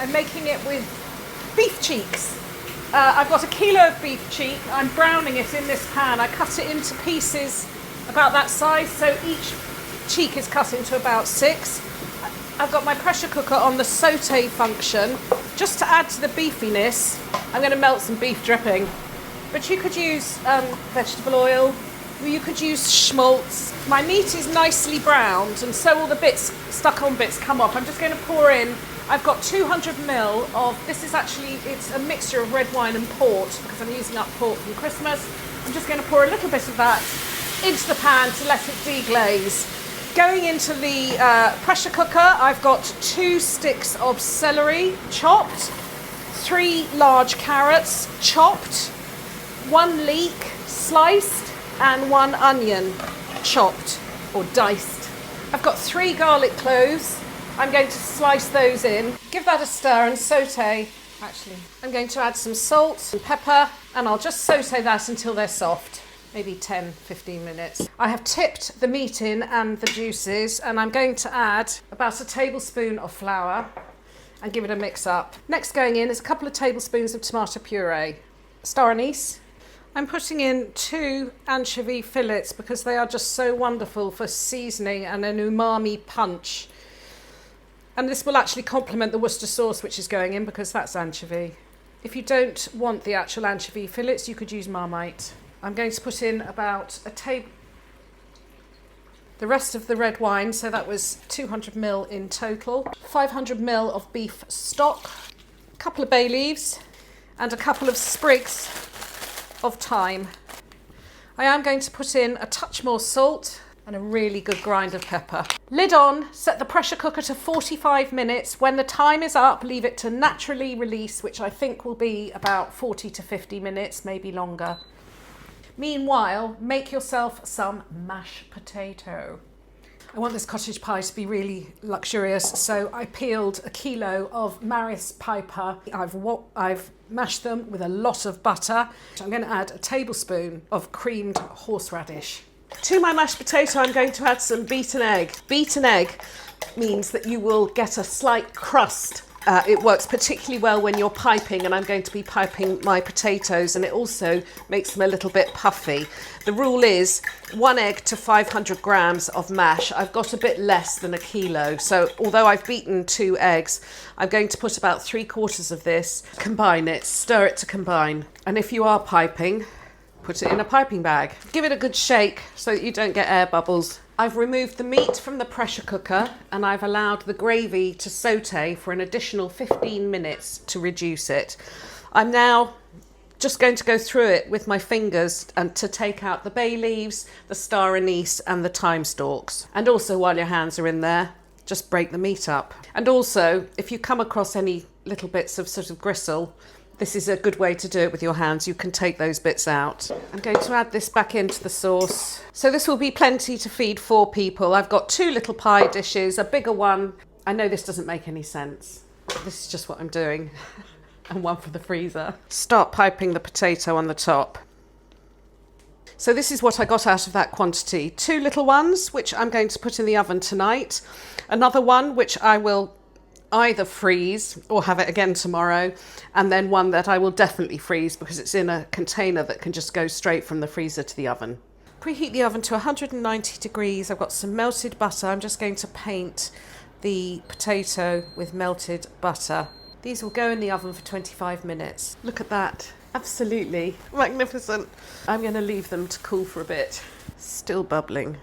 I'm making it with beef cheeks. I've got a kilo of beef cheek. I'm browning it in this pan. I cut it into pieces about that size, so each cheek is cut into about 6. I've got my pressure cooker on the saute function. Just to add to the beefiness, I'm going to melt some beef dripping. But you could use vegetable oil, you could use schmaltz. My meat is nicely browned, and so all the bits, stuck on bits, come off. I'm just going to pour in, I've got 200 ml of, this is actually, it's a mixture of red wine and port, because I'm using up port from Christmas. I'm just going to pour a little bit of that into the pan to let it deglaze. Going into the pressure cooker, I've got 2 sticks of celery chopped, 3 large carrots chopped, 1 leek sliced, and 1 onion chopped or diced. I've got 3 garlic cloves. I'm going to slice those in. Give that a stir and saute. Actually, I'm going to add some salt and pepper, and I'll just saute that until they're soft. Maybe 10-15 minutes. I have tipped the meat in and the juices, and I'm going to add about a tablespoon of flour and give it a mix up. Next going in is a couple of tablespoons of tomato puree. Star anise. I'm putting in 2 anchovy fillets because they are just so wonderful for seasoning and an umami punch. And this will actually complement the Worcester sauce which is going in because that's anchovy. If you don't want the actual anchovy fillets, you could use Marmite. I'm going to put in about the rest of the red wine, so that was 200 ml in total. 500 ml of beef stock, a couple of bay leaves, and a couple of sprigs of thyme. I am going to put in a touch more salt and a really good grind of pepper. Lid on, set the pressure cooker to 45 minutes. When the time is up, leave it to naturally release, which I think will be about 40 to 50 minutes, maybe longer. Meanwhile, make yourself some mashed potato. I want this cottage pie to be really luxurious, so I peeled a kilo of Maris Piper. I've mashed them with a lot of butter. I'm going to add a tablespoon of creamed horseradish. To my mashed potato, I'm going to add some beaten egg. Beaten egg means that you will get a slight crust. It works particularly well when you're piping, and I'm going to be piping my potatoes, and it also makes them a little bit puffy. The rule is 1 egg to 500 grams of mash. I've got a bit less than a kilo, so although I've beaten 2 eggs, I'm going to put about 3/4 of this, combine it, stir it to combine. And if you are piping, put it in a piping bag. Give it a good shake so that you don't get air bubbles. I've removed the meat from the pressure cooker, and I've allowed the gravy to saute for an additional 15 minutes to reduce it. I'm now just going to go through it with my fingers and to take out the bay leaves, the star anise and the thyme stalks. And also, while your hands are in there, just break the meat up. And also, if you come across any little bits of sort of gristle, this is a good way to do it with your hands. You can take those bits out. I'm going to add this back into the sauce. So this will be plenty to feed 4 people. I've got 2 little pie dishes, a bigger one. I know this doesn't make any sense. This is just what I'm doing. And one for the freezer. Start piping the potato on the top. So this is what I got out of that quantity. 2 little ones, which I'm going to put in the oven tonight. Another one, which I will either freeze or have it again tomorrow, and then one that I will definitely freeze because it's in a container that can just go straight from the freezer to the oven. Preheat the oven to 190 degrees. I've got some melted butter. I'm just going to paint the potato with melted butter. These will go in the oven for 25 minutes. Look at that. Absolutely magnificent. I'm going to leave them to cool for a bit. Still bubbling.